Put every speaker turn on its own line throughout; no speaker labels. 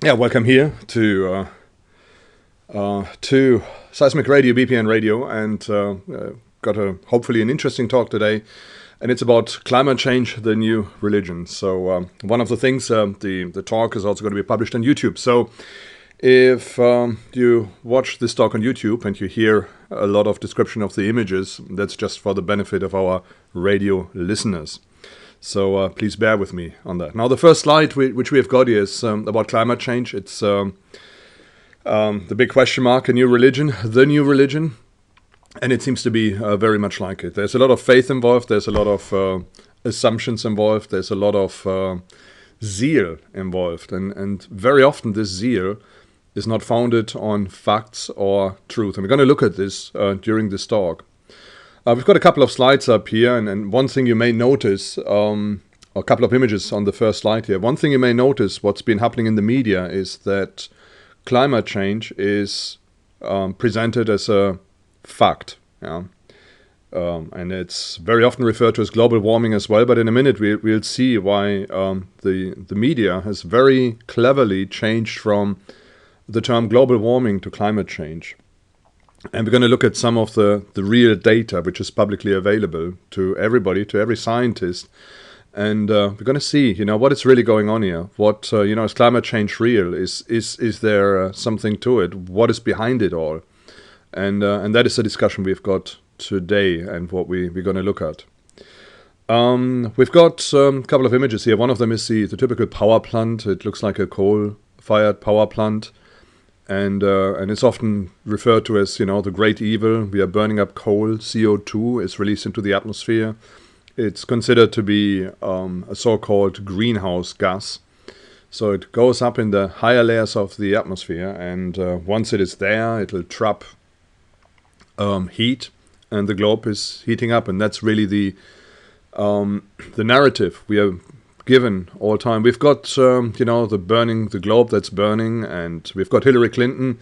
Yeah, welcome here to Seismic Radio, BPN Radio, and got hopefully an interesting talk today, and it's about climate change, the new religion. So one of the things, the talk is also going to be published on YouTube. So if you watch this talk on YouTube and you hear a lot of description of the images, that's just for the benefit of our radio listeners. So please bear with me on that. Now, the first slide which we have got here is about climate change. It's the big question mark, a new religion, the new religion. And it seems to be very much like it. There's a lot of faith involved. There's a lot of assumptions involved. There's a lot of zeal involved. And very often this zeal is not founded on facts or truth. And we're going to look at this during this talk. We've got a couple of slides up here, and one thing you may notice, a couple of images on the first slide here. One thing you may notice, what's been happening in the media, is that climate change is presented as a fact. Yeah? And it's very often referred to as global warming as well, but in a minute we'll see why the media has very cleverly changed from the term global warming to climate change. And we're going to look at some of the real data which is publicly available to everybody, to every scientist. And we're going to see, what is really going on here. What, is climate change real? Is there something to it? What is behind it all? And that is the discussion we've got today and what we're going to look at. We've got a couple of images here. One of them is the typical power plant. It looks like a coal-fired power plant. And it's often referred to as, the great evil. We are burning up coal. CO2 is released into the atmosphere. It's considered to be a so-called greenhouse gas. So it goes up in the higher layers of the atmosphere, and once it is there, it will trap heat, and the globe is heating up. And that's really the narrative we are given all time. We've got, the globe that's burning, and we've got Hillary Clinton.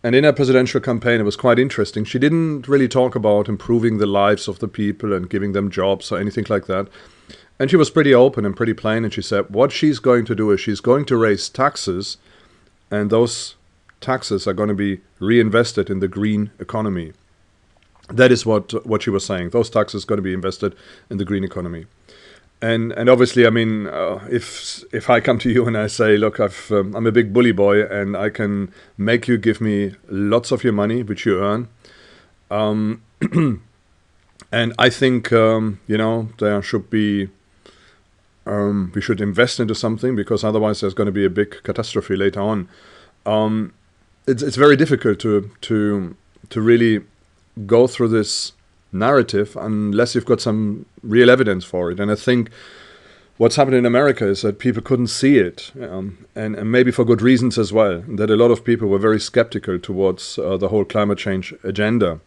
And in her presidential campaign, it was quite interesting. She didn't really talk about improving the lives of the people and giving them jobs or anything like that. And she was pretty open and pretty plain. And she said what she's going to do is she's going to raise taxes, and those taxes are going to be reinvested in the green economy. That is what she was saying. Those taxes are going to be invested in the green economy. And obviously, if I come to you and I say, look, I'm a big bully boy, and I can make you give me lots of your money, which you earn, and I think there should be we should invest into something, because otherwise there's going to be a big catastrophe later on. It's very difficult to really go through this narrative unless you've got some real evidence for it. And I think what's happened in America is that people couldn't see it, and maybe for good reasons as well, that a lot of people were very skeptical towards the whole climate change agenda.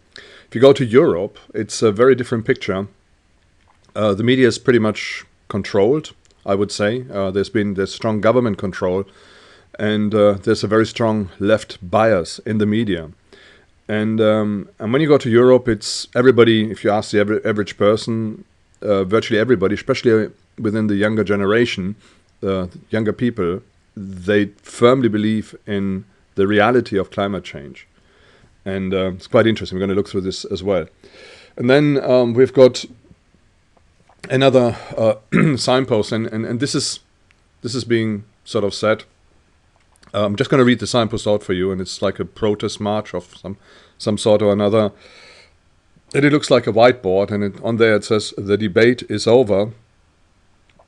If you go to Europe, it's a very different picture. The media is pretty much controlled, I would say. There's strong government control, and there's a very strong left bias in the media. And when you go to Europe, it's everybody. If you ask the average person, virtually everybody, especially within the younger generation, younger people, they firmly believe in the reality of climate change. And it's quite interesting. We're going to look through this as well. And then we've got another signpost, and this is being sort of said. I'm just going to read the signpost out for you, and it's like a protest march of some sort or another. And it looks like a whiteboard, and on there it says, "The debate is over.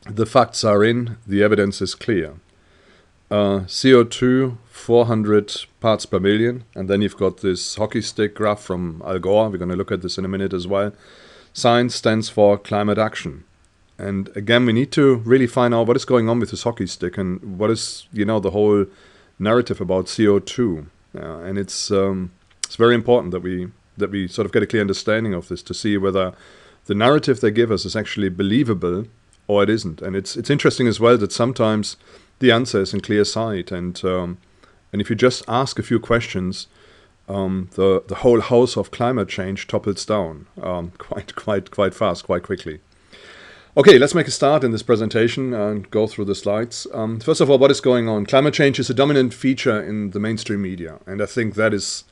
The facts are in. The evidence is clear." CO2, 400 parts per million. And then you've got this hockey stick graph from Al Gore. We're going to look at this in a minute as well. Science stands for climate action. And again, we need to really find out what is going on with this hockey stick, and what is, the whole narrative about CO2. And it's very important that we sort of get a clear understanding of this, to see whether the narrative they give us is actually believable or it isn't. And it's interesting as well that sometimes the answer is in clear sight, and if you just ask a few questions, the whole house of climate change topples down quite fast, quite quickly. Okay, let's make a start in this presentation and go through the slides. First of all, what is going on? Climate change is a dominant feature in the mainstream media, and I think that is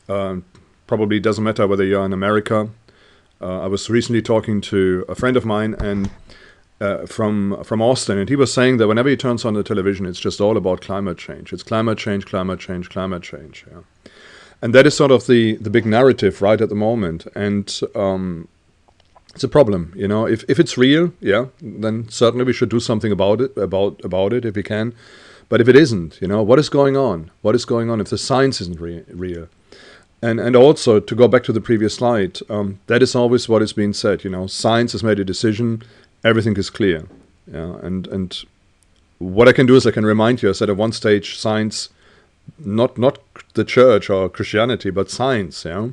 probably doesn't matter whether you're in America. I was recently talking to a friend of mine and from Austin, and he was saying that whenever he turns on the television, it's just all about climate change. It's climate change, climate change, climate change. Yeah. And that is sort of the big narrative right at the moment. And it's a problem, you know. If it's real, yeah, then certainly we should do something about it if we can. But if it isn't, you know, what is going on? What is going on if the science isn't real? And also, to go back to the previous slide, that is always what is being said, you know. Science has made a decision, everything is clear. Yeah, and what I can do is I can remind you, I said at one stage, science, not the church or Christianity, but science, yeah,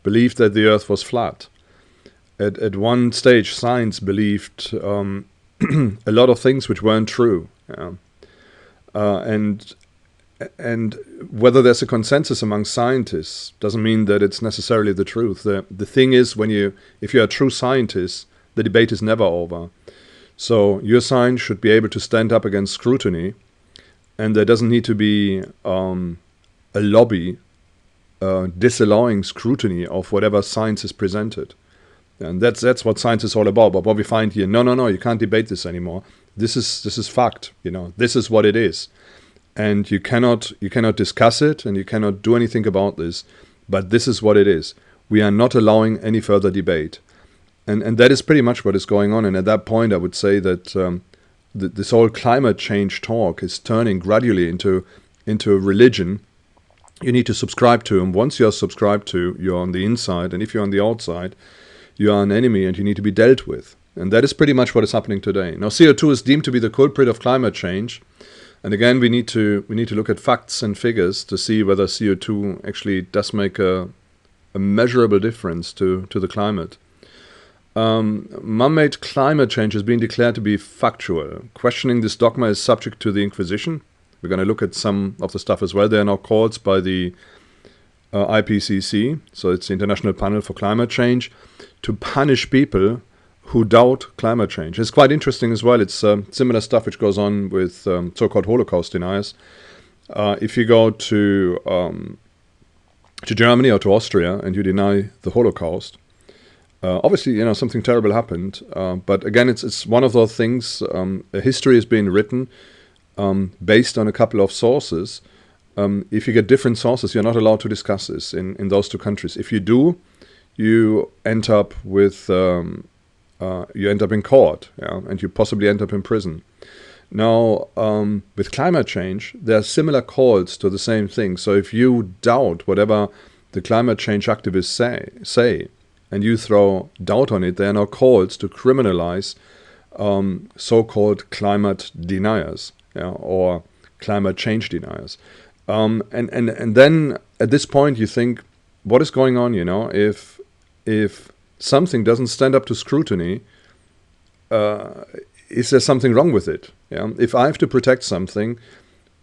believed that the earth was flat. At one stage, science believed a lot of things which weren't true. Yeah. And whether there's a consensus among scientists doesn't mean that it's necessarily the truth. The thing is, if you're a true scientist, the debate is never over. So your science should be able to stand up against scrutiny, and there doesn't need to be a lobby disallowing scrutiny of whatever science is presented. And that's what science is all about. But what we find here, no, you can't debate this anymore. This is fact. You know, this is what it is, and you cannot discuss it, and you cannot do anything about this. But this is what it is. We are not allowing any further debate, and that is pretty much what is going on. And at that point, I would say that this whole climate change talk is turning gradually into a religion. You need to subscribe to, and once you're subscribed to, you're on the inside, and if you're on the outside, you are an enemy and you need to be dealt with. And that is pretty much what is happening today. Now, CO2 is deemed to be the culprit of climate change. And again, we need to look at facts and figures to see whether CO2 actually does make a measurable difference to the climate. Man-made climate change has been declared to be factual. Questioning this dogma is subject to the Inquisition. We're going to look at some of the stuff as well. There are now calls by the IPCC, so it's the International Panel for Climate Change, to punish people who doubt climate change. It's quite interesting as well. It's similar stuff which goes on with so-called Holocaust deniers. If you go to Germany or to Austria and you deny the Holocaust, obviously, you know, something terrible happened. But again, it's one of those things. A history has been written based on a couple of sources. If you get different sources, you're not allowed to discuss this in those two countries. If you do, you end up with in court, yeah, and you possibly end up in prison. Now, with climate change, there are similar calls to the same thing. So if you doubt whatever the climate change activists say, and you throw doubt on it, there are now calls to criminalize so-called climate deniers, yeah, or climate change deniers. And then at this point you think, what is going on? You know, if something doesn't stand up to scrutiny, is there something wrong with it? Yeah? If I have to protect something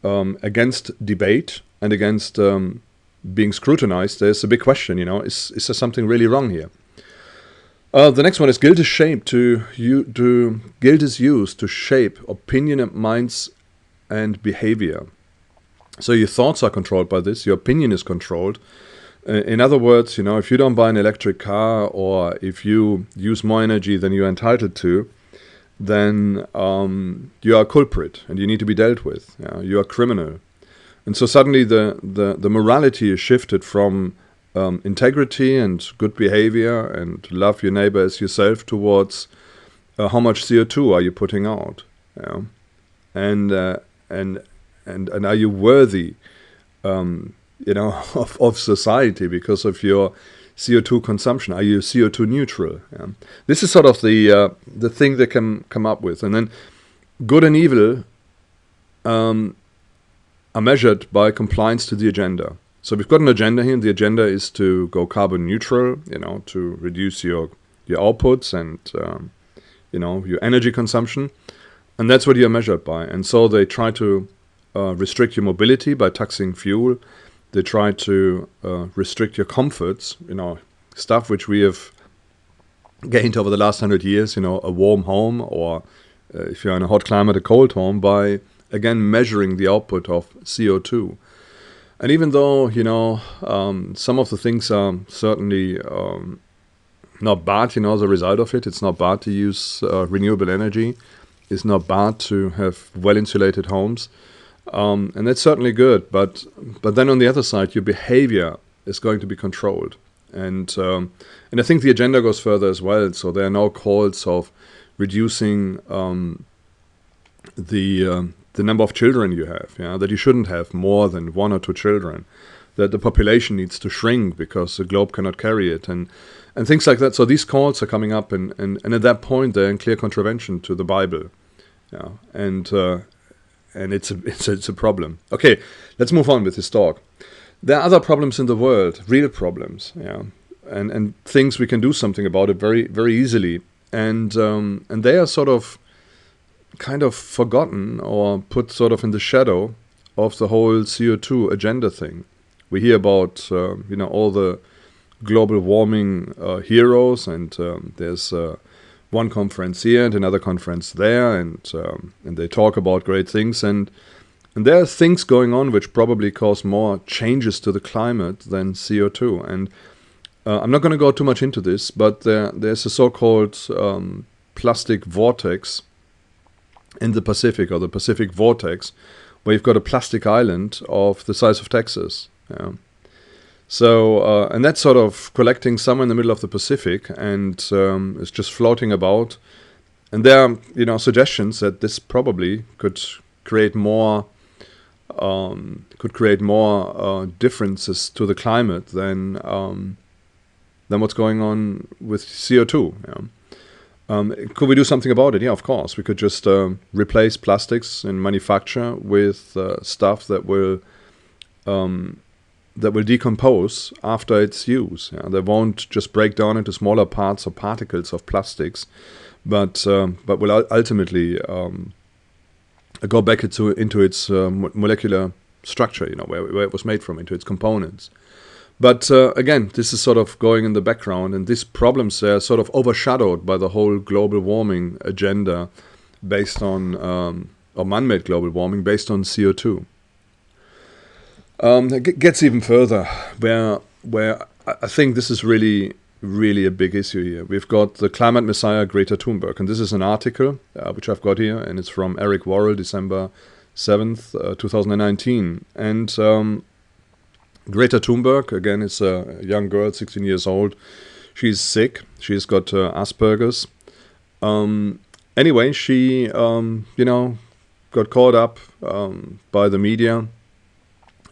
against debate and against being scrutinized, there's a big question. You know, is there something really wrong here? The next one is guilt is used to shape opinion and minds and behavior. So your thoughts are controlled by this, your opinion is controlled. In other words, you know, if you don't buy an electric car or if you use more energy than you're entitled to, then you are a culprit and you need to be dealt with. Yeah? You are a criminal. And so suddenly the morality is shifted from integrity and good behavior and love your neighbor as yourself towards how much CO2 are you putting out. Yeah? And are you worthy, you know, of society because of your CO2 consumption? Are you CO2 neutral? Yeah. This is sort of the thing they can come up with, and then good and evil are measured by compliance to the agenda. So we've got an agenda here, and the agenda is to go carbon neutral, you know, to reduce your outputs and you know, your energy consumption, and that's what you're measured by. And so they try to restrict your mobility by taxing fuel. They try to restrict your comforts, you know, stuff which we have gained over the last 100 years, a warm home, or if you're in a hot climate, a cold home, by again measuring the output of CO2. And even though, some of the things are certainly not bad, as a result of it, it's not bad to use renewable energy. It's not bad to have well-insulated homes. And that's certainly good. But then on the other side, your behavior is going to be controlled. And I think the agenda goes further as well. So there are now calls of reducing the number of children you have. That you shouldn't have more than 1 or 2 children. That the population needs to shrink because the globe cannot carry it, and things like that. So these calls are coming up, and at that point they're in clear contravention to the Bible. And it's a problem. Okay, let's move on with this talk. There are other problems in the world, real problems, and things we can do something about it very, very easily. And they are sort of kind of forgotten or put sort of in the shadow of the whole CO2 agenda thing. We hear about all the global warming heroes, and there's one conference here and another conference there, and they talk about great things, and there are things going on which probably cause more changes to the climate than CO2. And I'm not going to go too much into this, but there's a so-called plastic vortex in the Pacific, or the Pacific vortex, where you've got a plastic island of the size of Texas. So, and that's sort of collecting somewhere in the middle of the Pacific, and it's just floating about. And there are, suggestions that this probably could create more differences to the climate than what's going on with CO2. Could we do something about it? Yeah, of course. We could just replace plastics in manufacture with stuff that will decompose after its use. They won't just break down into smaller parts or particles of plastics, but will ultimately go back into its molecular structure, where it was made from, into its components. But again, this is sort of going in the background, and these problems are sort of overshadowed by the whole global warming agenda based on, or man-made global warming based on CO2. It gets even further, where I think this is really, really a big issue here. We've got the climate messiah Greta Thunberg, and this is an article which I've got here, and it's from Eric Worrell, December 7th, 2019. And Greta Thunberg, again, is a young girl, 16 years old. She's sick. She's got Asperger's. Anyway, she, got caught up by the media,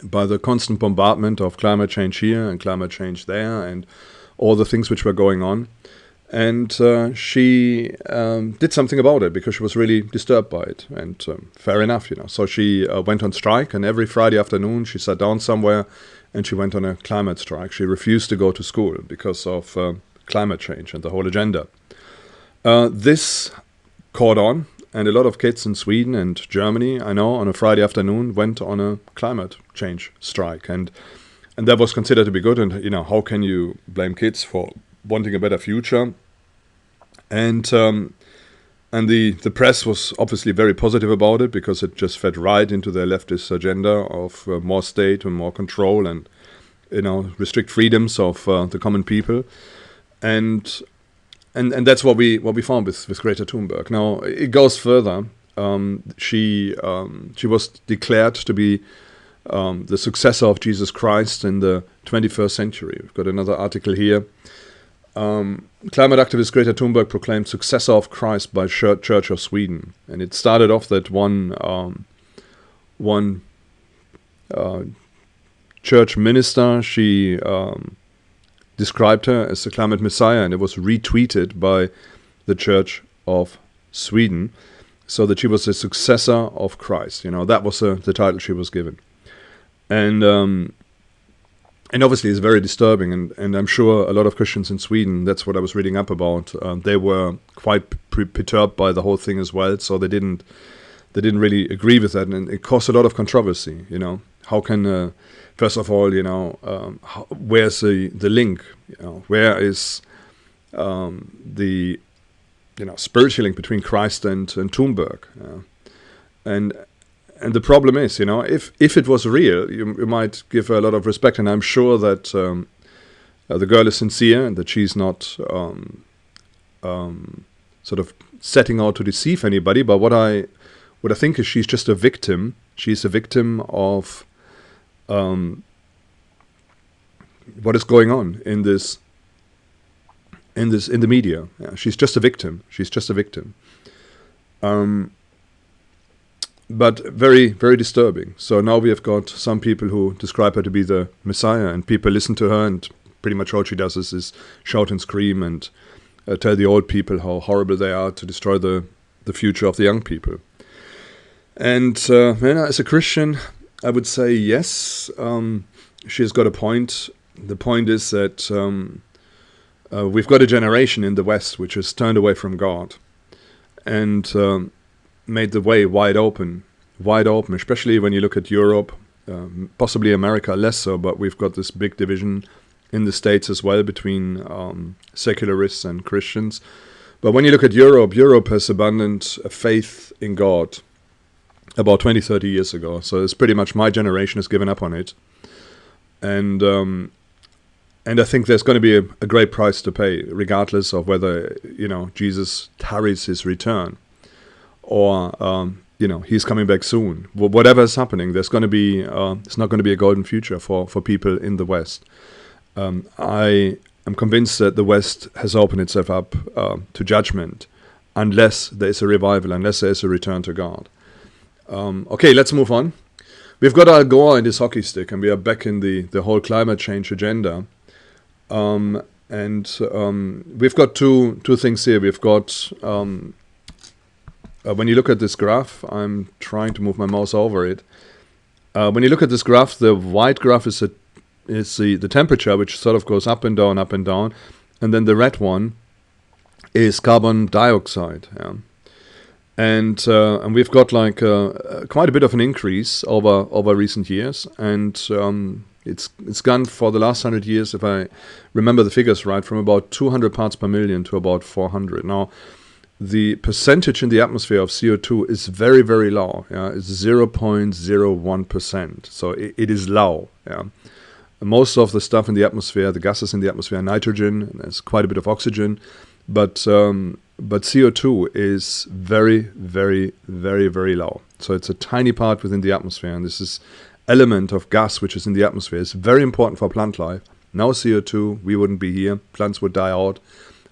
by the constant bombardment of climate change here and climate change there, and all the things which were going on. And she did something about it because she was really disturbed by it. And fair enough, So she went on strike, and every Friday afternoon she sat down somewhere and she went on a climate strike. She refused to go to school because of climate change and the whole agenda. This caught on, and a lot of kids in Sweden and Germany, I know, on a Friday afternoon went on a climate change strike. And that was considered to be good. And, how can you blame kids for wanting a better future? And the press was obviously very positive about it, because it just fed right into their leftist agenda of more state and more control and, restrict freedoms of the common people. And that's what we found with Greta Thunberg. Now it goes further. She was declared to be the successor of Jesus Christ in the 21st century. We've got another article here. Climate activist Greta Thunberg proclaimed successor of Christ by Church of Sweden, and it started off that one church minister, she described her as the climate messiah, and it was retweeted by the Church of Sweden, so that she was the successor of Christ. That was the title she was given. And obviously it's very disturbing, and I'm sure a lot of Christians in Sweden, that's what I was reading up about, they were quite perturbed by the whole thing as well, so they didn't really agree with that, and it caused a lot of controversy. How can, first of all, where's the link? Where is the spiritual link between Christ and Thunberg, and the problem is, if it was real, you might give her a lot of respect, and I'm sure that the girl is sincere and that she's not sort of setting out to deceive anybody. But what I think is she's just a victim. She's a victim of what is going on in the media. Yeah, she's just a victim. But very, very disturbing. So now we have got some people who describe her to be the Messiah, and people listen to her, and pretty much all she does is shout and scream and tell the old people how horrible they are to destroy the future of the young people. And as a Christian, I would say yes, she's got a point. The point is that we've got a generation in the West which has turned away from God and made the way wide open, especially when you look at Europe, possibly America less so, but we've got this big division in the States as well between secularists and Christians. But when you look at Europe has abandoned a faith in God about 20, 30 years ago. So it's pretty much my generation has given up on it. And I think there's going to be a great price to pay, regardless of whether, Jesus tarries his return or, he's coming back soon. Whatever is happening, there's going to be, it's not going to be a golden future for people in the West. I am convinced that the West has opened itself up to judgment unless there is a revival, unless there is a return to God. Okay, let's move on. We've got Al Gore and his hockey stick, and we are back in the whole climate change agenda. And we've got two things here. We've got, when you look at this graph, I'm trying to move my mouse over it. When you look at this graph, the white graph is the temperature, which sort of goes up and down, and then the red one is carbon dioxide. Yeah. And we've got like quite a bit of an increase over recent years, and it's gone for the last 100 years, if I remember the figures right, from about 200 parts per million to about 400. Now, the percentage in the atmosphere of CO2 is very, very low. Yeah? It's 0.01%. So it is low. Yeah? Most of the stuff in the atmosphere, the gases in the atmosphere, are nitrogen, and there's quite a bit of oxygen, but CO2 is very, very, very, very low. So it's a tiny part within the atmosphere, and this is element of gas which is in the atmosphere is very important for plant life. No CO2, we wouldn't be here. Plants would die out,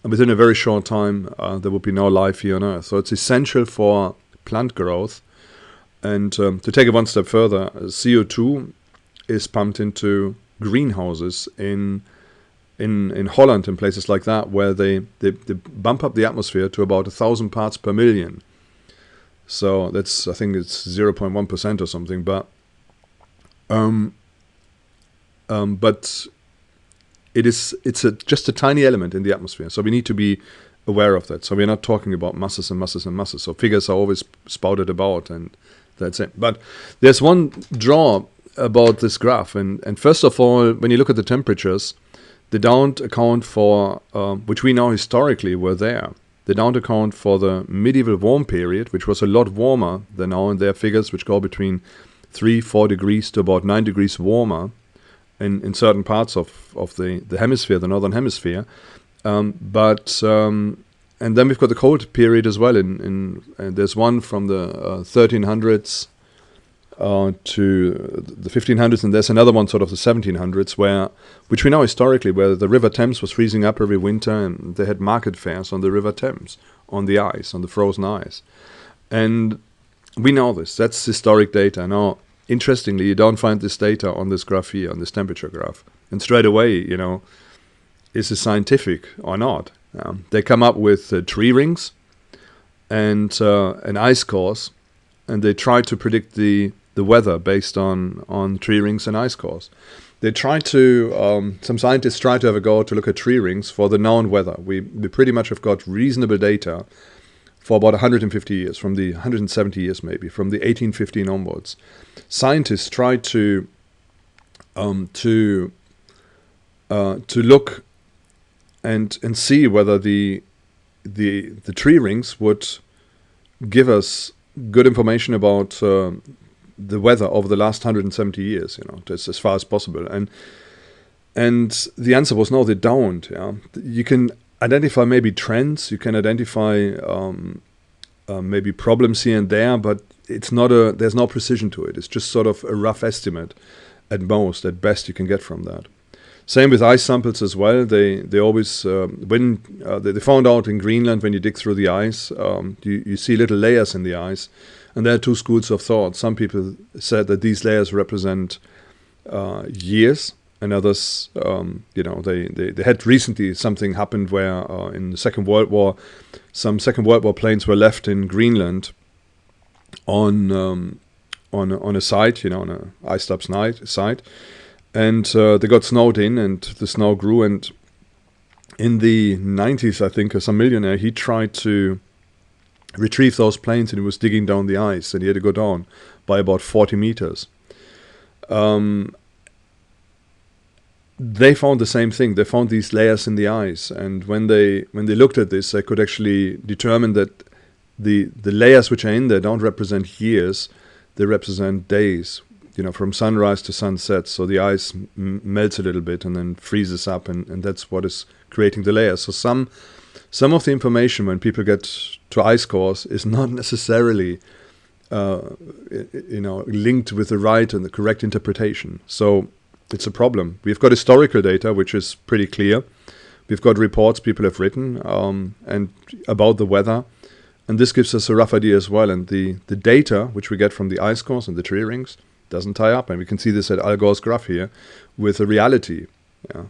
and within a very short time, there would be no life here on Earth. So it's essential for plant growth. And to take it one step further, CO2 is pumped into greenhouses in Holland and places like that, where they bump up the atmosphere to about 1,000 parts per million. So that's, I think it's 0.1% or something, but it's just a tiny element in the atmosphere. So we need to be aware of that. So we're not talking about masses and masses and masses. So figures are always spouted about, and that's it. But there's one draw about this graph, and first of all, when you look at the temperatures, they don't account for, which we know historically were there. They don't account for the medieval warm period, which was a lot warmer than now, and there are figures which go between 3-4 degrees to about 9 degrees warmer in certain parts of the hemisphere, the northern hemisphere. And then we've got the cold period as well. And there's one from the 1300s to the 1500s, and there's another one sort of the 1700s, which we know historically, where the River Thames was freezing up every winter, and they had market fairs on the River Thames, on the ice, on the frozen ice. And we know this. That's historic data. Now, interestingly, you don't find this data on this graph here, on this temperature graph. And straight away, is it scientific or not? They come up with tree rings and an ice cores, and they try to predict the weather based on tree rings and ice cores. They try to, some scientists try to have a go to look at tree rings for the known weather. We pretty much have got reasonable data for about 150 years, from the 170 years maybe, from the 1815 onwards. Scientists try to look and see whether the tree rings would give us good information about the weather over the last 170 years, just as far as possible. And the answer was no, they don't. Yeah, you can identify maybe trends, you can identify maybe problems here and there, but it's not there's no precision to it. It's just sort of a rough estimate at most, at best you can get from that. Same with ice samples as well. They always they found out in Greenland, when you dig through the ice, you see little layers in the ice, and there are two schools of thought. Some people said that these layers represent years, and others, they had recently something happened where in the Second World War, some Second World War planes were left in Greenland on a site, on a iced up site. And they got snowed in, and the snow grew. And in the 90s, I think, some millionaire, he tried to retrieve those planes, and he was digging down the ice, and he had to go down by about 40 meters. They found the same thing. They found these layers in the ice, and when they looked at this, they could actually determine that the layers which are in there don't represent years; they represent days. From sunrise to sunset, so the ice melts a little bit and then freezes up, and that's what is creating the layers. So some of the information when people get to ice cores is not necessarily linked with the right and the correct interpretation. So it's a problem. We've got historical data which is pretty clear. We've got reports people have written and about the weather, and this gives us a rough idea as well. And the data which we get from the ice cores and the tree rings doesn't tie up, and we can see this at Al Gore's graph here with the reality. Yeah.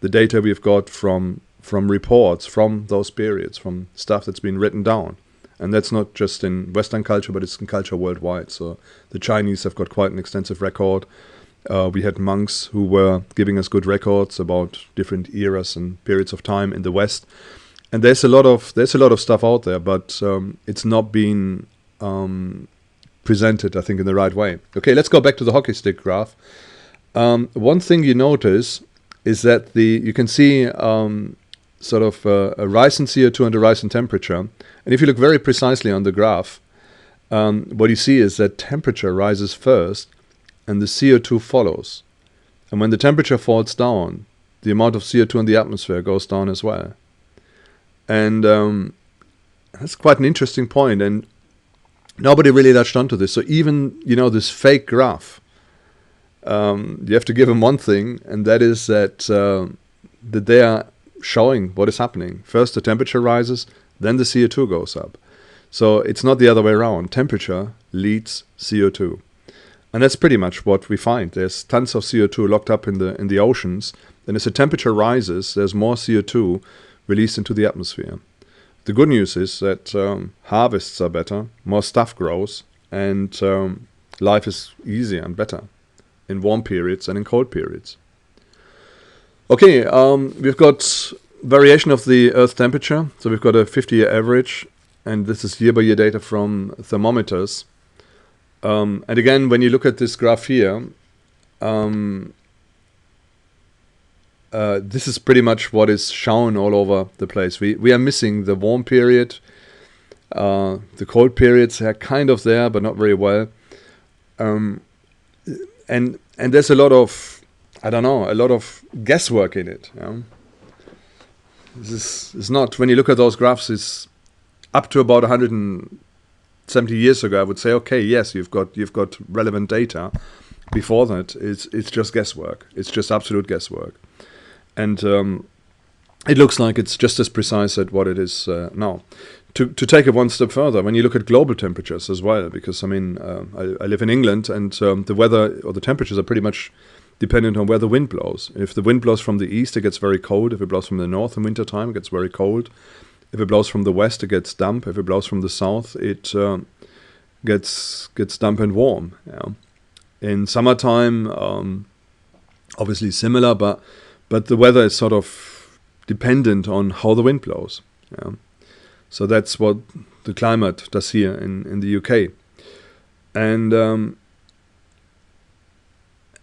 The data we've got from reports from those periods, from stuff that's been written down, and that's not just in Western culture, but it's in culture worldwide. So the Chinese have got quite an extensive record. We had monks who were giving us good records about different eras and periods of time in the West, and there's a lot of stuff out there, but it's not been presented, I think, in the right way. Okay, let's go back to the hockey stick graph. One thing you notice is that you can see sort of a rise in CO2 and a rise in temperature. And if you look very precisely on the graph, what you see is that temperature rises first and the CO2 follows. And when the temperature falls down, the amount of CO2 in the atmosphere goes down as well. And that's quite an interesting point. And nobody really latched onto this. So even, this fake graph, you have to give them one thing, and that is that they are showing what is happening. First the temperature rises, then the CO2 goes up. So it's not the other way around. Temperature leads CO2. And that's pretty much what we find. There's tons of CO2 locked up in the oceans. And as the temperature rises, there's more CO2 released into the atmosphere. The good news is that harvests are better, more stuff grows, and life is easier and better in warm periods and in cold periods. Okay, we've got variation of the Earth temperature. So we've got a 50-year average, and this is year-by-year data from thermometers. And again, when you look at this graph here, this is pretty much what is shown all over the place. We are missing the warm period. The cold periods are kind of there, but not very well. And there's a lot of, a lot of guesswork in it. This is not, when you look at those graphs, it's up to about 170 years ago. I would say, okay, yes, you've got relevant data. Before that, it's just guesswork. It's just absolute guesswork. And it looks like it's just as precise at what it is now. To take it one step further, when you look at global temperatures as well, because I live in England, and the weather or the temperatures are pretty much dependent on where the wind blows. If the wind blows from the east, it gets very cold. If it blows from the north in winter time, it gets very cold. If it blows from the west, it gets damp. If it blows from the south, it gets damp and warm. Yeah. In summertime, obviously similar, but the weather is sort of dependent on how the wind blows. Yeah. So that's what the climate does here in the UK.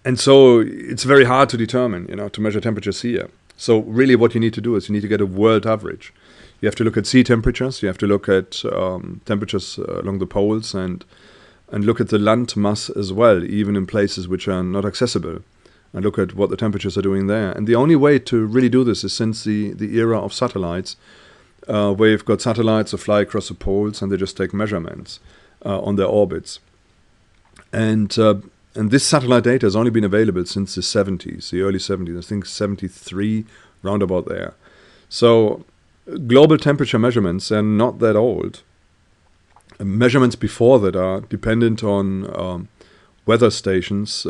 And so it's very hard to determine, to measure temperatures here. So really what you need to do is you need to get a world average. You have to look at sea temperatures, you have to look at temperatures along the poles, and look at the land mass as well, even in places which are not accessible, and look at what the temperatures are doing there. And the only way to really do this is since the era of satellites, where you've got satellites that fly across the poles and they just take measurements on their orbits. And this satellite data has only been available since the 70s, the early 70s, I think 73, roundabout there. So global temperature measurements are not that old. Measurements before that are dependent on weather stations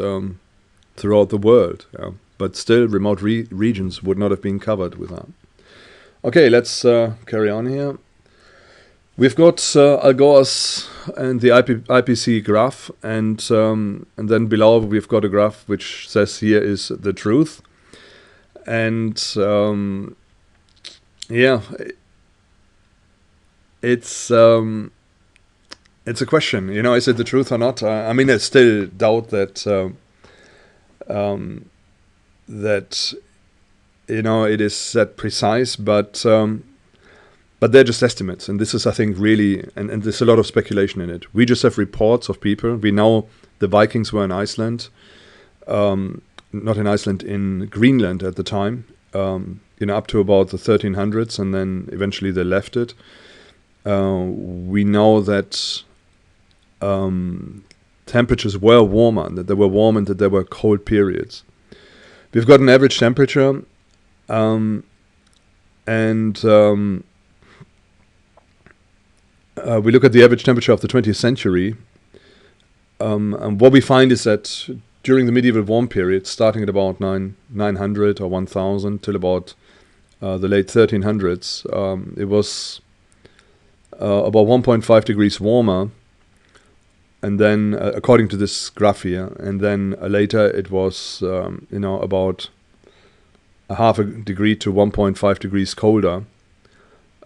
throughout the world, but still remote regions would not have been covered with that. Okay, let's carry on here. We've got Al Gore's and the IPC graph, and then below we've got a graph which says here is the truth. And yeah, it's a question, is it the truth or not? I mean, I still doubt that it is that precise, but they're just estimates, and this is, I think, really, and there's a lot of speculation in it. We just have reports of people. We know the Vikings were in Iceland, not in Iceland, in Greenland at the time, up to about the 1300s, and then eventually they left it. We know that temperatures were warmer, that they were warm and that there were cold periods. We've got an average temperature, we look at the average temperature of the 20th century, and what we find is that during the medieval warm period, starting at about 900 or 1000 till about the late 1300s, it was about 1.5 degrees warmer, and then according to this graph here, and then later it was about a half a degree to 1.5 degrees colder,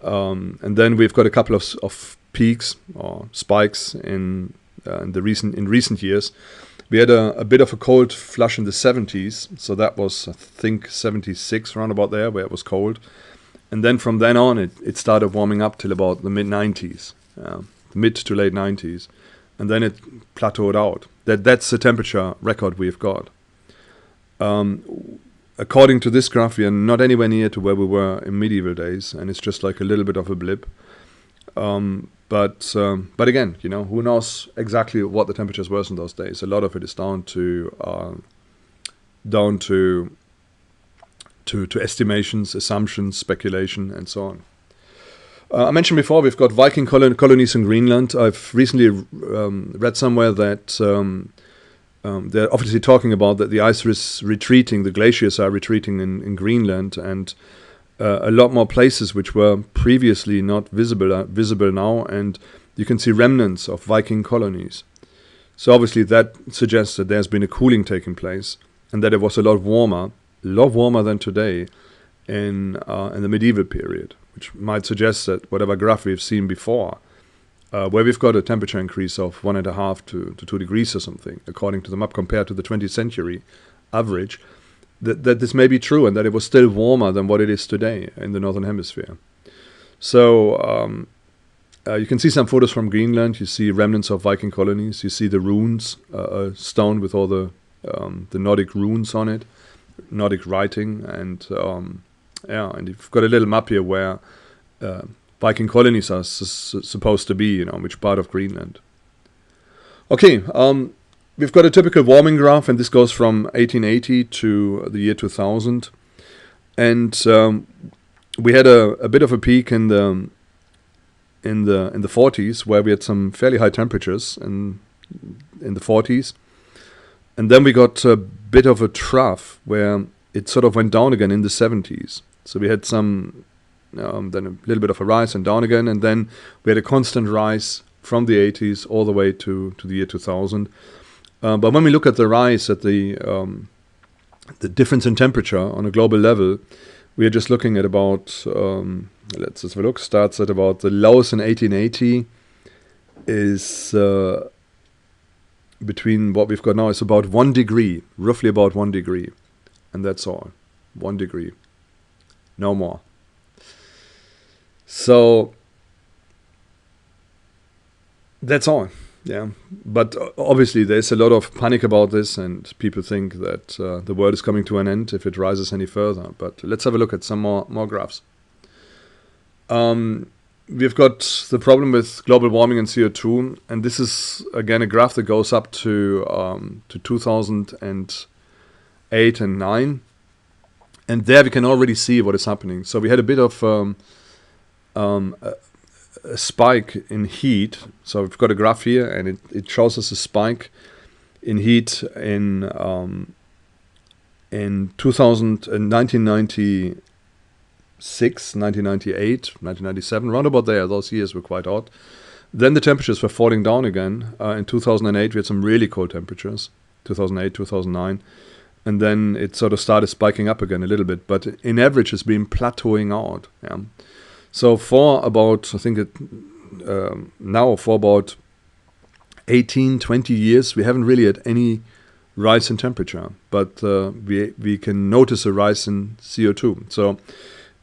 and then we've got a couple of peaks or spikes in recent years. We had a bit of a cold flush in the 70s, so that was, I think, 76, around about there, where it was cold. And then from then on, it started warming up till about the mid-90s, mid to late 90s. And then it plateaued out. That's the temperature record we've got. According to this graph, we are not anywhere near to where we were in medieval days, and it's just like a little bit of a blip. But again, who knows exactly what the temperatures were in those days? A lot of it is down to estimations, assumptions, speculation, and so on. I mentioned before we've got Viking colonies in Greenland. I've recently read somewhere that they're obviously talking about that the ice is retreating, the glaciers are retreating in Greenland, and a lot more places which were previously not visible are visible now, and you can see remnants of Viking colonies. So obviously that suggests that there's been a cooling taking place, and that it was a lot warmer than today in the medieval period, which might suggest that whatever graph we've seen before, where we've got a temperature increase of 1.5 to 2 degrees or something, according to the map, compared to the 20th century average, that this may be true, and that it was still warmer than what it is today in the northern hemisphere. So you can see some photos from Greenland. You see remnants of Viking colonies. You see the runes, a stone with all the Nordic runes on it, Nordic writing, and you've got a little map here where Viking colonies are supposed to be, which part of Greenland. Okay, we've got a typical warming graph, and this goes from 1880 to the year 2000. And we had a bit of a peak in the 40s, where we had some fairly high temperatures in the 40s. And then we got a bit of a trough where it sort of went down again in the 70s. So we had some, then a little bit of a rise and down again, and then we had a constant rise from the 80s all the way to the year 2000. But when we look at the rise, at the difference in temperature on a global level, we are just looking at about, let's just have a look, starts at about the lowest in 1880 is between what we've got now is about 1 degree, roughly about 1 degree. And that's all, 1 degree. no more. So that's all. Yeah, but obviously there's a lot of panic about this, and people think that the world is coming to an end if it rises any further. But let's have a look at some more graphs. We've got the problem with global warming and CO2, and this is again a graph that goes up to 2008 and 9, and there we can already see what is happening. So we had a bit of a spike in heat. So we've got a graph here, and it shows us a spike in heat in 1996, 1998, 1997, round about there. Those years were quite hot. Then the temperatures were falling down again. In 2008, we had some really cold temperatures, 2008, 2009. And then it sort of started spiking up again a little bit. But in average, it's been plateauing out. Yeah. So for about, I think now for about 18, 20 years, we haven't really had any rise in temperature, but we can notice a rise in CO2. So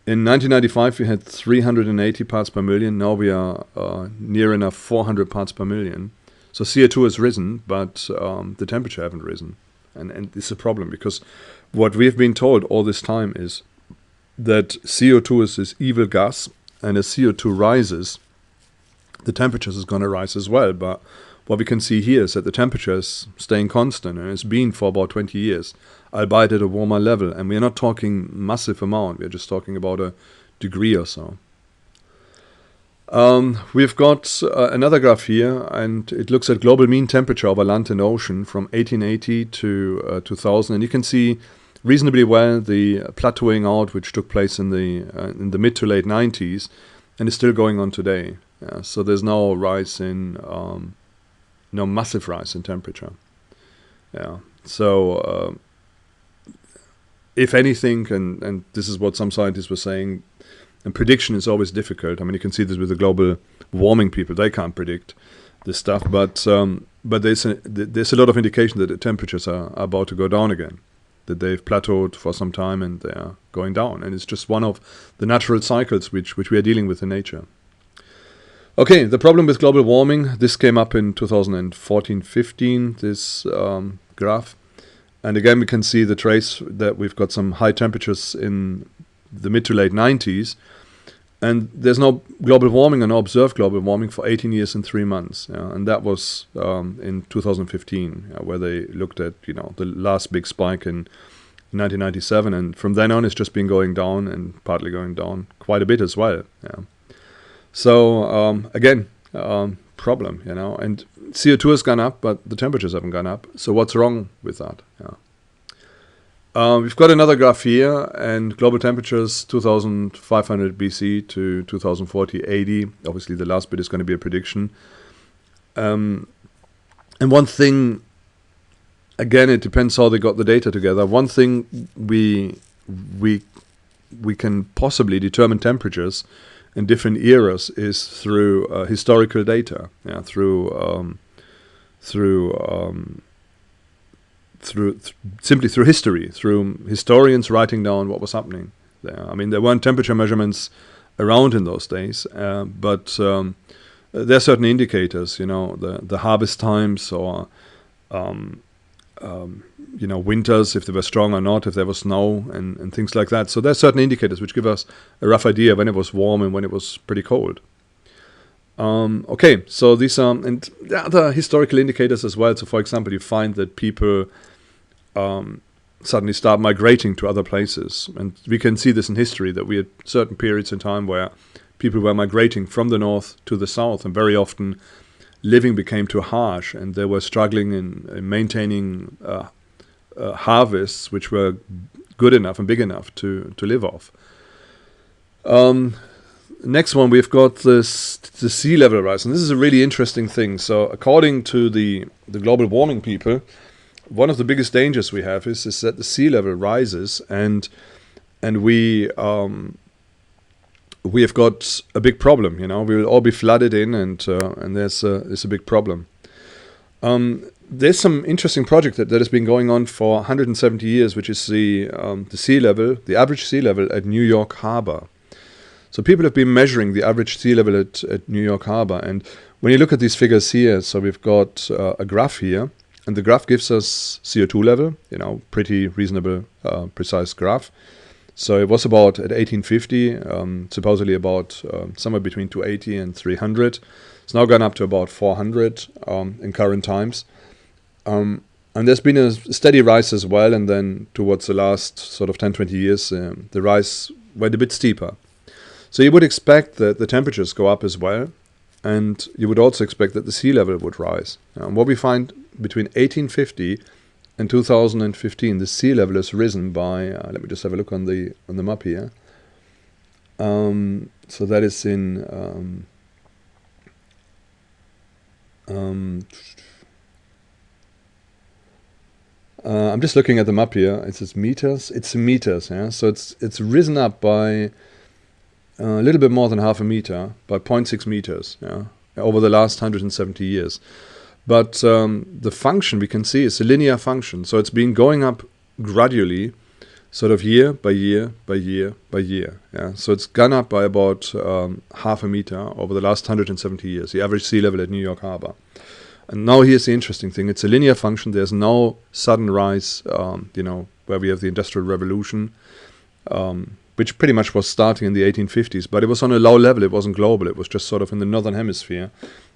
in 1995, we had 380 parts per million. Now we are near enough 400 parts per million. So CO2 has risen, but the temperature haven't risen. And it's a problem, because what we've been told all this time is that CO2 is this evil gas, and as CO2 rises, the temperatures is going to rise as well. But what we can see here is that the temperature is staying constant, and it's been for about 20 years, albeit at a warmer level. And we're not talking massive amount, we're just talking about a degree or so. We've got another graph here, and it looks at global mean temperature over land and ocean from 1880 to 2000, and you can see reasonably well the plateauing out which took place in the mid to late 90s, and is still going on today. So there's no rise in no massive rise in temperature. So if anything, and this is what some scientists were saying, and prediction is always difficult. I mean, you can see this with the global warming people; they can't predict this stuff. But there's a lot of indication that the temperatures are about to go down again, that they've plateaued for some time and they are going down, and it's just one of the natural cycles which we are dealing with in nature. Okay, the problem with global warming, this came up in 2014-15, this graph, and again we can see the trace that we've got some high temperatures in the mid to late 90s, and there's no global warming or no observed global warming for 18 years and 3 months, and that was in 2015, where they looked at the last big spike in 1997, and from then on it's just been going down, and partly going down quite a bit as well. So again, problem, and CO2 has gone up, but the temperatures haven't gone up. So what's wrong with that? We've got another graph here, and global temperatures 2500 BC to 2040 AD. Obviously, the last bit is going to be a prediction. And one thing, again, it depends how they got the data together. One thing we can possibly determine temperatures in different eras is through historical data, simply through history, through historians writing down what was happening there. I mean, there weren't temperature measurements around in those days, but there are certain indicators, the harvest times, or winters, if they were strong or not, if there was snow and things like that. So there are certain indicators which give us a rough idea when it was warm and when it was pretty cold. Okay, so these are, and there are other historical indicators as well. So for example, you find that people suddenly start migrating to other places. And we can see this in history, that we had certain periods in time where people were migrating from the north to the south, and very often living became too harsh, and they were struggling in maintaining harvests which were good enough and big enough to live off. Next one, we've got the sea level rise, and this is a really interesting thing. So according to the global warming people, one of the biggest dangers we have is that the sea level rises, and we have got a big problem. We will all be flooded in, and there's a big problem. there's some interesting project that has been going on for 170 years, which is the sea level, the average sea level at New York Harbor. So people have been measuring the average sea level at New York Harbor. And when you look at these figures here, so we've got a graph here, and the graph gives us CO2 level, pretty reasonable, precise graph. So it was about at 1850, supposedly about somewhere between 280 and 300. It's now gone up to about 400 in current times. And there's been a steady rise as well, and then towards the last sort of 10, 20 years, the rise went a bit steeper. So you would expect that the temperatures go up as well, and you would also expect that the sea level would rise. What we find between 1850 and 2015, the sea level has risen by, let me just have a look on the map here. So that is in, I'm just looking at the map here. It says meters. It's meters, yeah. So it's risen up by a little bit more than half a meter, by 0.6 meters, yeah, over the last 170 years. But the function we can see is a linear function. So it's been going up gradually, sort of year by year by year by year. Yeah. So it's gone up by about half a meter over the last 170 years, the average sea level at New York Harbor. And now here's the interesting thing. It's a linear function. There's no sudden rise, where we have the Industrial Revolution, which pretty much was starting in the 1850s. But it was on a low level. It wasn't global. It was just sort of in the northern hemisphere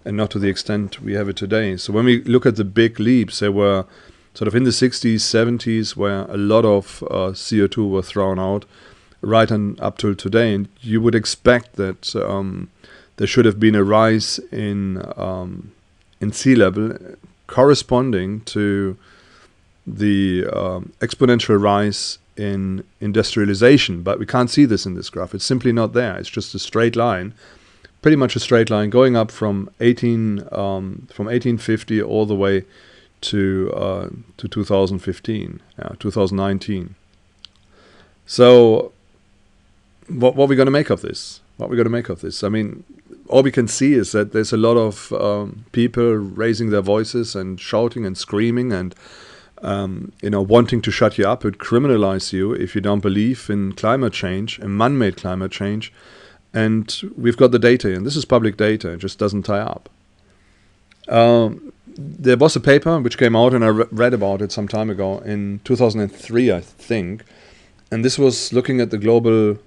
and not to the extent we have it today. So when we look at the big leaps, they were sort of in the 60s, 70s, where a lot of CO2 were thrown out right on up till today. And you would expect that there should have been a rise in sea level corresponding to the exponential rise in industrialization, but we can't see this in this graph. It's simply not there. It's just a straight line, pretty much a straight line going up from 1850 all the way to 2015, 2019. So what are we going to make of this? What are we going to make of this? I mean, all we can see is that there's a lot of people raising their voices and shouting and screaming and wanting to shut you up and criminalize you if you don't believe in climate change, in man-made climate change. And we've got the data, and this is public data. It just doesn't tie up. There was a paper which came out, and I read about it some time ago, in 2003, I think. And this was looking at the global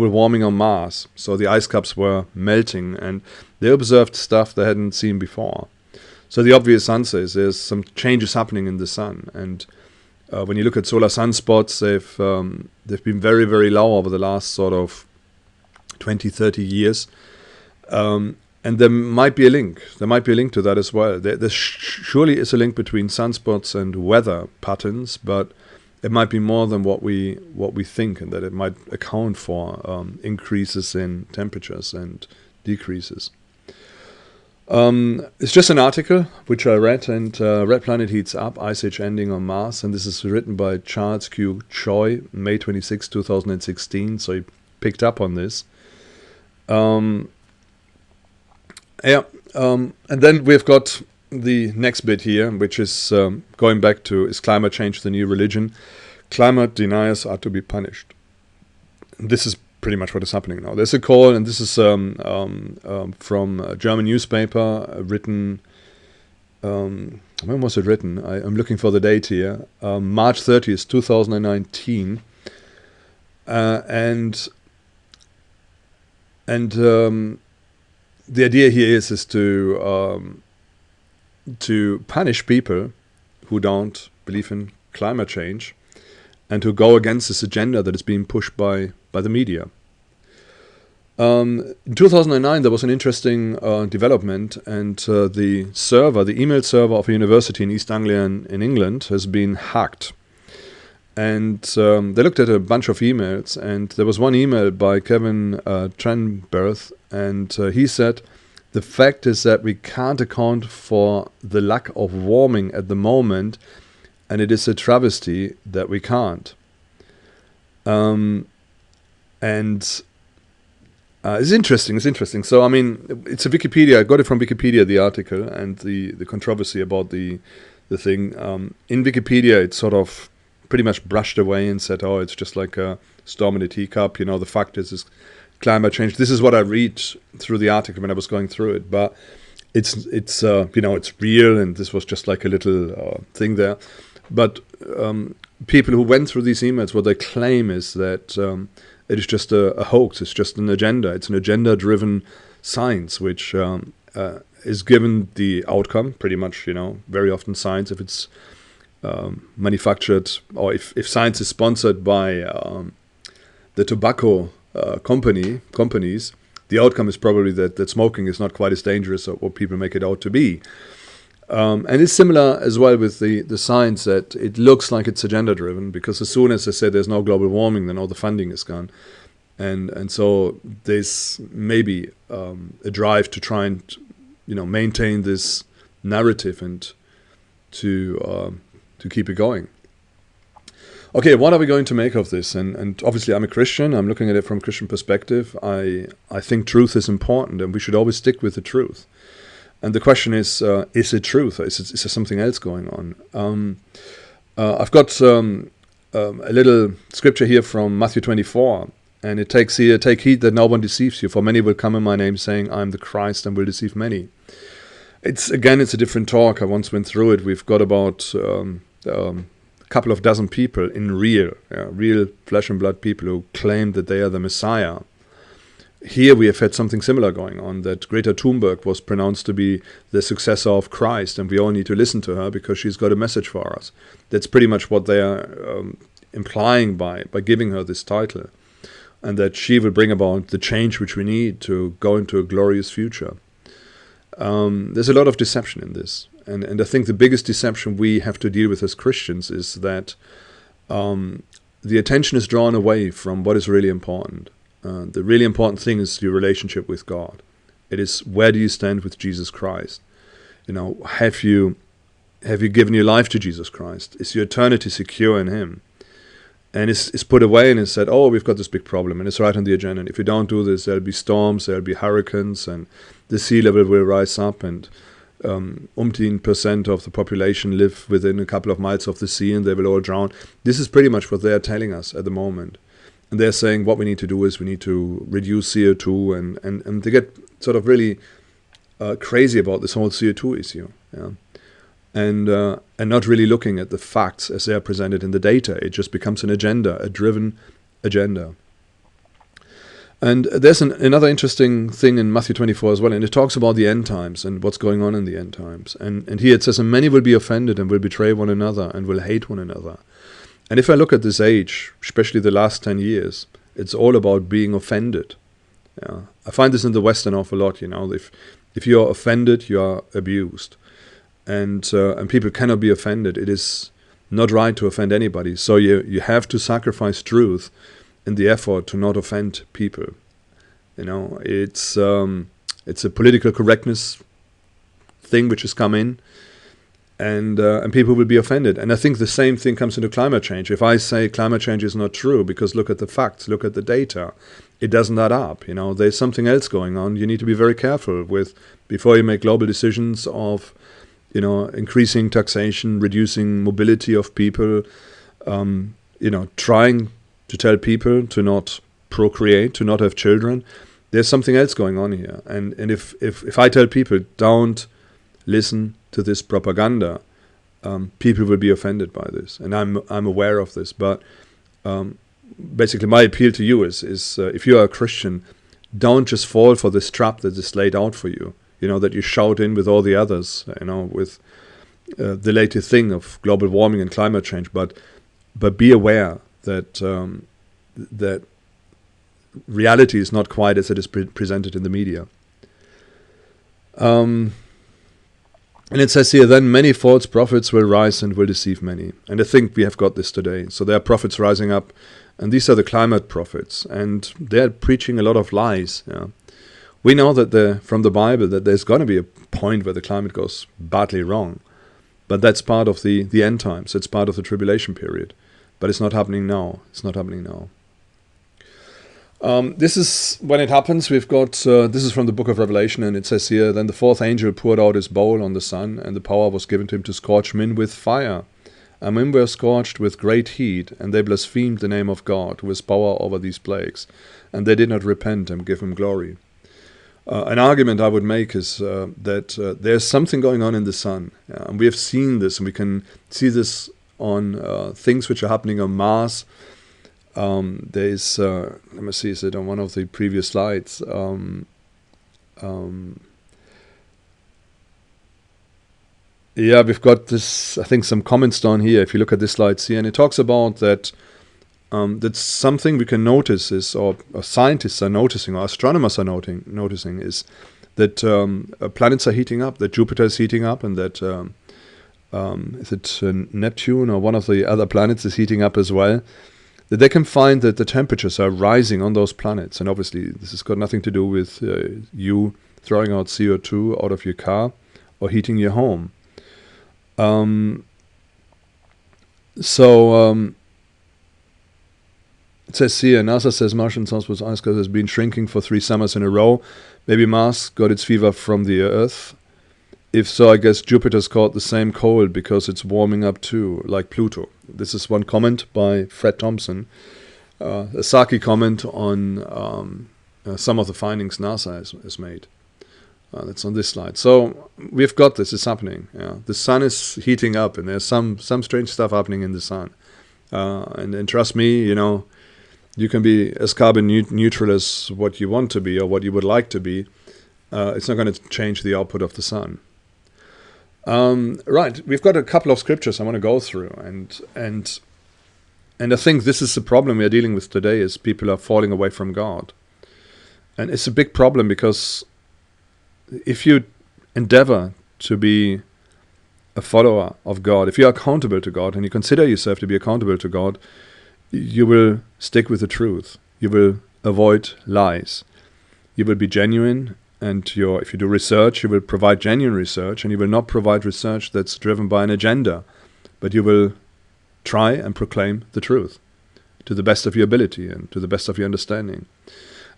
warming on Mars. So the ice caps were melting, and they observed stuff they hadn't seen before. So the obvious answer is there's some changes happening in the sun, and when you look at solar sunspots, they've been very, very low over the last sort of 20, 30 years, and there might be a link. There might be a link to that as well. There surely is a link between sunspots and weather patterns, but it might be more than what we think, and that it might account for increases in temperatures and decreases. It's just an article which I read, and Red Planet Heats Up, Ice Age Ending on Mars, and this is written by Charles Q. Choi, May 26, 2016, so he picked up on this. And then we've got the next bit here, which is going back to, is climate change the new religion? Climate deniers are to be punished. This is pretty much what is happening now. There's a call, and this is from a German newspaper, written, when was it written? I'm looking for the date here. March 30th, 2019. And the idea here is to punish people who don't believe in climate change and to go against this agenda that is being pushed by the media. In 2009, there was an interesting development, and the email server of a university in East Anglia in England has been hacked. And they looked at a bunch of emails, and there was one email by Kevin Trenberth, and he said, the fact is that we can't account for the lack of warming at the moment, and it is a travesty that we can't. And It's interesting. It's interesting. So, I mean, it's a Wikipedia. I got it from Wikipedia, the article, and the controversy about the thing. In Wikipedia, it's sort of pretty much brushed away and said, "Oh, it's just like a storm in a teacup." You know, the fact is climate change. This is what I read through the article when I was going through it. But it's it's real, and this was just like a little thing there. But people who went through these emails, what they claim is that it is just a hoax. It's just an agenda. It's an agenda-driven science, which is given the outcome, pretty much, very often science, if it's manufactured, or if science is sponsored by the tobacco companies, the outcome is probably that smoking is not quite as dangerous as what people make it out to be. And it's similar as well with the science, that it looks like it's agenda-driven, because as soon as they say there's no global warming, then all the funding is gone. And so there's maybe a drive to try and maintain this narrative and to keep it going. Okay, what are we going to make of this? And obviously I'm a Christian. I'm looking at it from a Christian perspective. I think truth is important, and we should always stick with the truth. And the question is it truth? Is there something else going on? I've got a little scripture here from Matthew 24, and it takes here, "Take heed that no one deceives you, for many will come in my name, saying, I am the Christ, and will deceive many." It's a different talk. I once went through it. We've got about a couple of dozen people in real flesh and blood people who claim that they are the Messiah. Here we have had something similar going on, that Greta Thunberg was pronounced to be the successor of Christ, and we all need to listen to her because she's got a message for us. That's pretty much what they are implying by giving her this title, and that she will bring about the change which we need to go into a glorious future. There's a lot of deception in this, and I think the biggest deception we have to deal with as Christians is that the attention is drawn away from what is really important. The really important thing is your relationship with God. It is, where do you stand with Jesus Christ? Have you given your life to Jesus Christ? Is your eternity secure in Him? And it's put away and it's said, oh, we've got this big problem, and it's right on the agenda. And if you don't do this, there'll be storms, there'll be hurricanes, and the sea level will rise up, and 10% of the population live within a couple of miles of the sea, and they will all drown. This is pretty much what they are telling us at the moment. And they're saying what we need to do is we need to reduce CO2, and they get sort of really crazy about this whole CO2 issue, and not really looking at the facts as they are presented in the data. It just becomes an agenda, a driven agenda. And there's another interesting thing in Matthew 24 as well, and it talks about the end times and what's going on in the end times. And here it says, "And many will be offended and will betray one another and will hate one another." And if I look at this age, especially the last 10 years, it's all about being offended. I find this in the West an awful lot. If you are offended, you are abused, and people cannot be offended. It is not right to offend anybody. So you have to sacrifice truth in the effort to not offend people. It's a political correctness thing which has come in. And people will be offended. And I think the same thing comes into climate change. If I say climate change is not true, because look at the facts, look at the data, it doesn't add up. There's something else going on. You need to be very careful with, before you make global decisions of, increasing taxation, reducing mobility of people, trying to tell people to not procreate, to not have children. There's something else going on here. And if I tell people, don't listen to this propaganda, people will be offended by this, and I'm aware of this. But basically, my appeal to you is if you are a Christian, don't just fall for this trap that is laid out for you. That you shout in with all the others. With the latest thing of global warming and climate change. But be aware that that reality is not quite as it is presented in the media. And it says here, "Then many false prophets will rise and will deceive many." And I think we have got this today. So there are prophets rising up, and these are the climate prophets, and they're preaching a lot of lies. We know that from the Bible that there's going to be a point where the climate goes badly wrong, but that's part of the end times. It's part of the tribulation period, but it's not happening now. It's not happening now. This is when it happens. We've got, this is from the book of Revelation, and it says here, then the fourth angel poured out his bowl on the sun, and the power was given to him to scorch men with fire. And men were scorched with great heat, and they blasphemed the name of God, who has power over these plagues. And they did not repent and give him glory. An argument I would make is that there's something going on in the sun. And we have seen this, and we can see this on things which are happening on Mars. There is, let me see, is it on one of the previous slides? Yeah, we've got this, I think, some comments down here, if you look at this slide here, and it talks about that that's something we can notice is, or scientists are noticing, or astronomers are noticing, is that planets are heating up, that Jupiter is heating up, and that, is it Neptune or one of the other planets is heating up as well, that they can find that the temperatures are rising on those planets. And obviously, this has got nothing to do with you throwing out CO2 out of your car or heating your home. It says here, NASA says Martian southwest ice cap has been shrinking for 3 summers in a row. Maybe Mars got its fever from the Earth. If so, I guess Jupiter's caught the same cold because it's warming up too, like Pluto. This is one comment by Fred Thompson, a Saki comment on some of the findings NASA has made. That's on this slide. So we've got this. It's happening. Yeah. The sun is heating up, and there's some strange stuff happening in the sun. And trust me, you can be as carbon neutral as what you want to be or what you would like to be. It's not going to change the output of the sun. Right. We've got a couple of scriptures I want to go through, and I think this is the problem we are dealing with today: is people are falling away from God, and it's a big problem because if you endeavor to be a follower of God, if you are accountable to God and you consider yourself to be accountable to God, you will stick with the truth. You will avoid lies. You will be genuine, and if you do research, you will provide genuine research, and you will not provide research that's driven by an agenda, but you will try and proclaim the truth to the best of your ability and to the best of your understanding.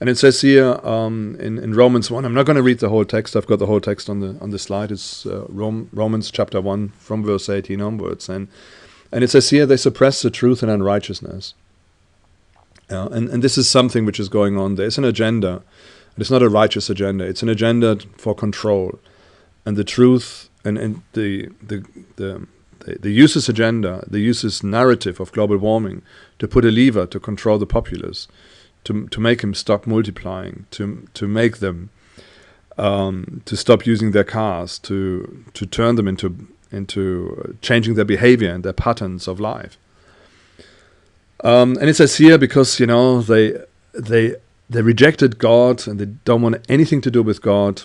And it says here in Romans 1, I'm not going to read the whole text, I've got the whole text on the slide, it's Romans chapter 1 from verse 18 onwards, and it says here, they suppress the truth in unrighteousness. And this is something which is going on. There's an agenda, and it's not a righteous agenda, it's an agenda for control. And the truth and the uses agenda, the uses narrative of global warming to put a lever to control the populace, to make them stop multiplying, to make them to stop using their cars, to turn them into changing their behavior and their patterns of life. And it says here, because they rejected God and they don't want anything to do with God.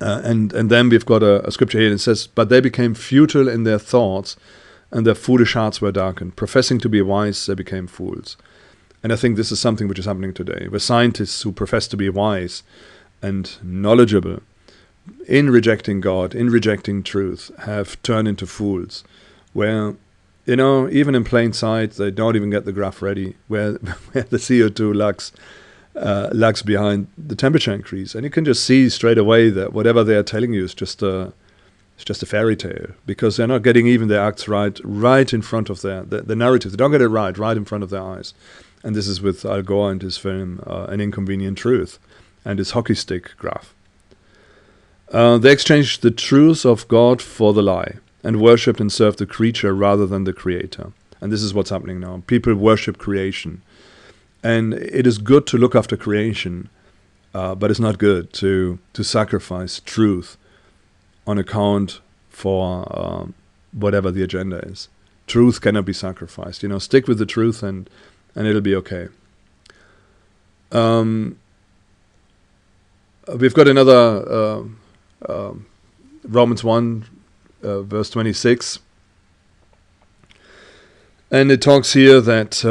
And then we've got a scripture here that says, but they became futile in their thoughts, and their foolish hearts were darkened. Professing to be wise, they became fools. And I think this is something which is happening today, where scientists who profess to be wise and knowledgeable, in rejecting God, in rejecting truth, have turned into fools, where, even in plain sight, they don't even get the graph ready, where the CO2 lags behind the temperature increase. And you can just see straight away that whatever they are telling you is just a fairy tale, because they're not getting even their acts right in front of the narrative. They don't get it right in front of their eyes. And this is with Al Gore and his film, An Inconvenient Truth, and his hockey stick graph. They exchanged the truth of God for the lie, and worshipped and served the creature rather than the creator. And this is what's happening now. People worship creation. And it is good to look after creation, but it's not good to sacrifice truth on account for whatever the agenda is. Truth cannot be sacrificed. Stick with the truth and it'll be okay. We've got another Romans 1, verse 26. And it talks here that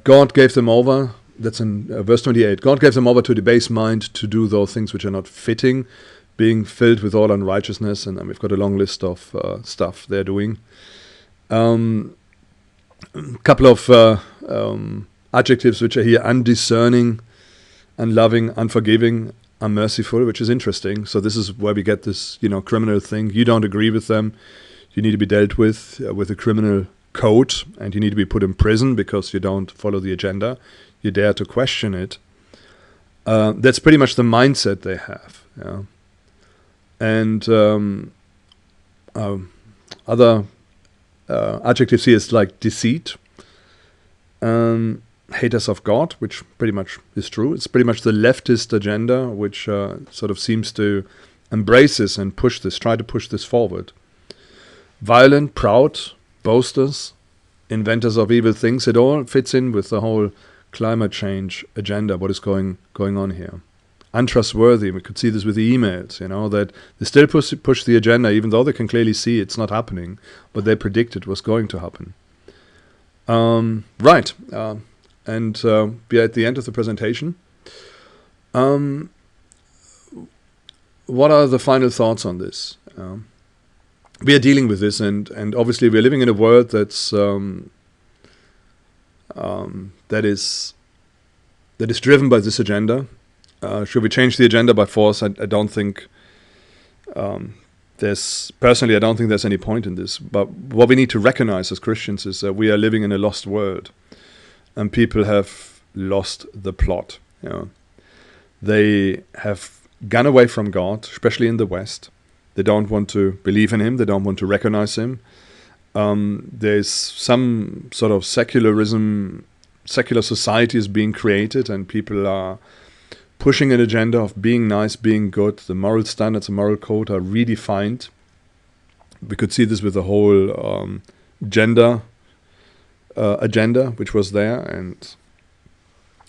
God gave them over, that's in verse 28, God gave them over to the base mind to do those things which are not fitting, being filled with all unrighteousness, and we've got a long list of stuff they're doing. Couple of adjectives which are here: undiscerning, unloving, unforgiving, unmerciful, which is interesting. So this is where we get this, criminal thing. You don't agree with them, you need to be dealt with a criminal code, and you need to be put in prison because you don't follow the agenda. You dare to question it. That's pretty much the mindset they have. Yeah. And other adjectives here is like deceit, haters of God, which pretty much is true. It's pretty much the leftist agenda, which sort of seems to embrace this and try to push this forward. Violent, proud, boasters, inventors of evil things. It all fits in with the whole climate change agenda, what is going on here. Untrustworthy, we could see this with the emails, that they still push the agenda, even though they can clearly see it's not happening, but they predicted was going to happen. Right, and we are at the end of the presentation. What are the final thoughts on this? We are dealing with this, and obviously we're living in a world that's that is driven by this agenda. Should we change the agenda by force? I don't think I don't think there's any point in this. But what we need to recognize as Christians is that we are living in a lost world, and people have lost the plot. They have gone away from God, especially in the West. They don't want to believe in Him. They don't want to recognize Him. There's some sort of secular society is being created, and people are pushing an agenda of being nice, being good. The moral standards, the moral code are redefined. We could see this with the whole gender agenda, which was there, and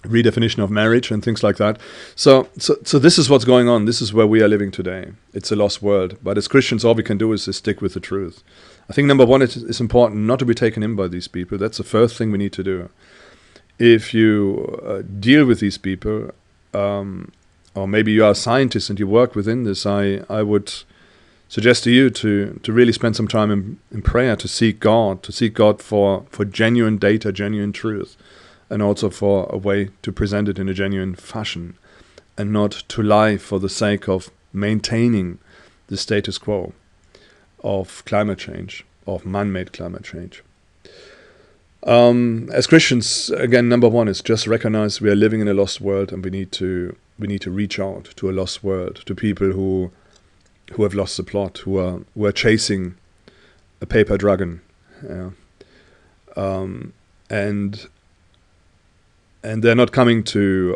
redefinition of marriage and things like that. So this is what's going on. This is where we are living today. It's a lost world. But as Christians, all we can do is stick with the truth. I think number one, it's important not to be taken in by these people. That's the first thing we need to do. If you deal with these people, or maybe you are a scientist and you work within this, I would suggest to you to really spend some time in prayer, to seek God for genuine data, genuine truth, and also for a way to present it in a genuine fashion, and not to lie for the sake of maintaining the status quo of climate change, of man-made climate change. As Christians, again, number one is just recognize we are living in a lost world, and we need to reach out to a lost world, to people who have lost the plot, who are chasing a paper dragon, and they're not coming to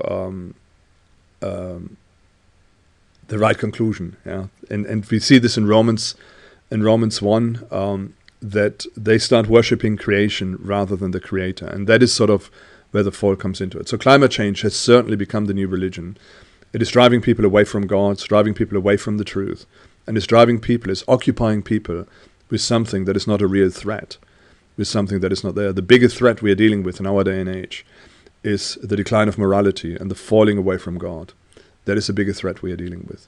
the right conclusion. And we see this in Romans 1. That they start worshipping creation rather than the Creator. And that is sort of where the fall comes into it. So climate change has certainly become the new religion. It is driving people away from God, it's driving people away from the truth, and it's occupying people with something that is not a real threat, with something that is not there. The biggest threat we are dealing with in our day and age is the decline of morality and the falling away from God. That is the biggest threat we are dealing with.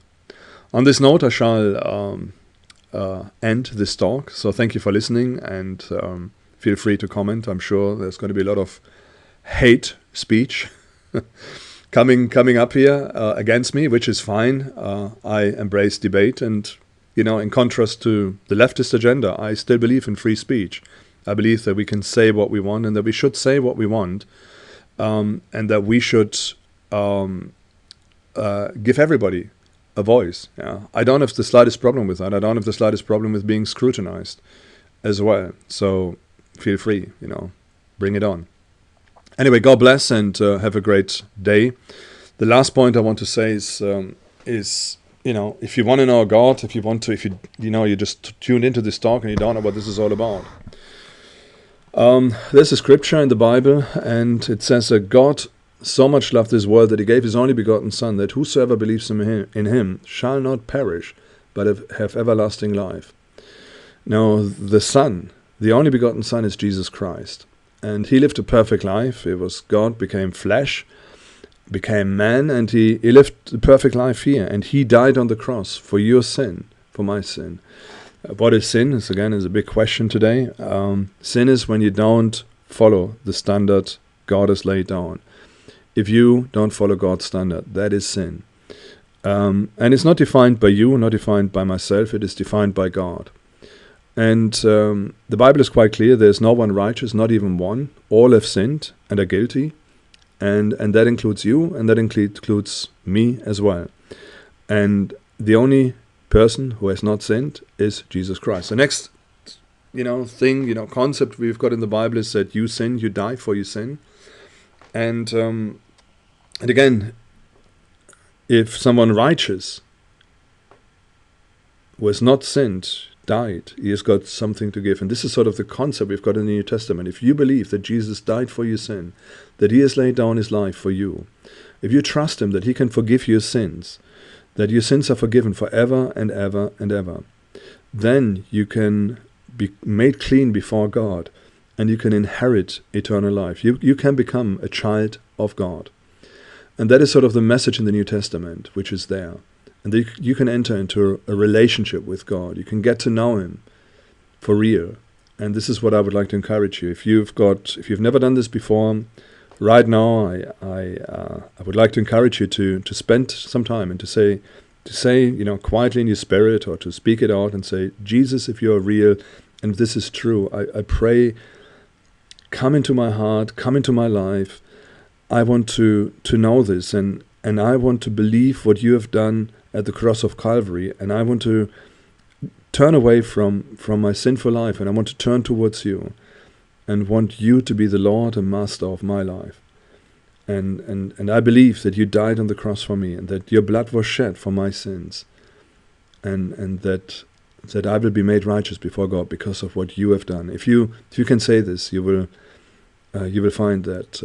On this note, I shall end this talk. So thank you for listening, and feel free to comment. I'm sure there's going to be a lot of hate speech coming up here against me, which is fine. I embrace debate, and in contrast to the leftist agenda, I still believe in free speech. I believe that we can say what we want, and that we should say what we want, and that we should give everybody a voice. I don't have the slightest problem with that. I don't have the slightest problem with being scrutinized as well. So feel free, bring it on. Anyway, God bless, and have a great day. The last point I want to say is if you want to know God, if you just tuned into this talk and you don't know what this is all about. There's a scripture in the Bible, and it says that God so much loved this world that He gave His only begotten Son, that whosoever believes in him shall not perish, but have everlasting life. Now, the Son, the only begotten Son, is Jesus Christ. And He lived a perfect life. It was God, became flesh, became man, and He lived the perfect life here. And He died on the cross for your sin, for my sin. What is sin? Is a big question today. Sin is when you don't follow the standard God has laid down. If you don't follow God's standard, that is sin. And it's not defined by you, not defined by myself, it is defined by God. And the Bible is quite clear, there's no one righteous, not even one. All have sinned and are guilty. And that includes you, and that includes me as well. And the only person who has not sinned is Jesus Christ. The next concept we've got in the Bible is that you sin, you die for your sin. And again, if someone righteous who has not sinned died, he has got something to give. And this is sort of the concept we've got in the New Testament. If you believe that Jesus died for your sin, that he has laid down his life for you, if you trust him that he can forgive your sins, that your sins are forgiven forever and ever and ever, then you can be made clean before God, and you can inherit eternal life. You can become a child of God. And that is sort of the message in the New Testament, which is there. And you can enter into a relationship with God. You can get to know him for real. And this is what I would like to encourage you. If you've never done this before, right now I would like to encourage you to spend some time and to say quietly in your spirit, or to speak it out and say, Jesus, if you're real and if this is true, I pray, come into my heart, come into my life. I want to know this, and I want to believe what you have done at the cross of Calvary, and I want to turn away from my sinful life, and I want to turn towards you, and want you to be the Lord and Master of my life. And I believe that you died on the cross for me, and that your blood was shed for my sins, and that I will be made righteous before God because of what you have done. If you can say this, you will find that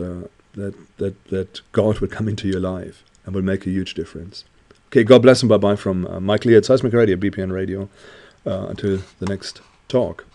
God will come into your life and will make a huge difference. Okay, God bless and bye-bye from Mike Lee at Seismic Radio, BPN Radio. Until the next talk.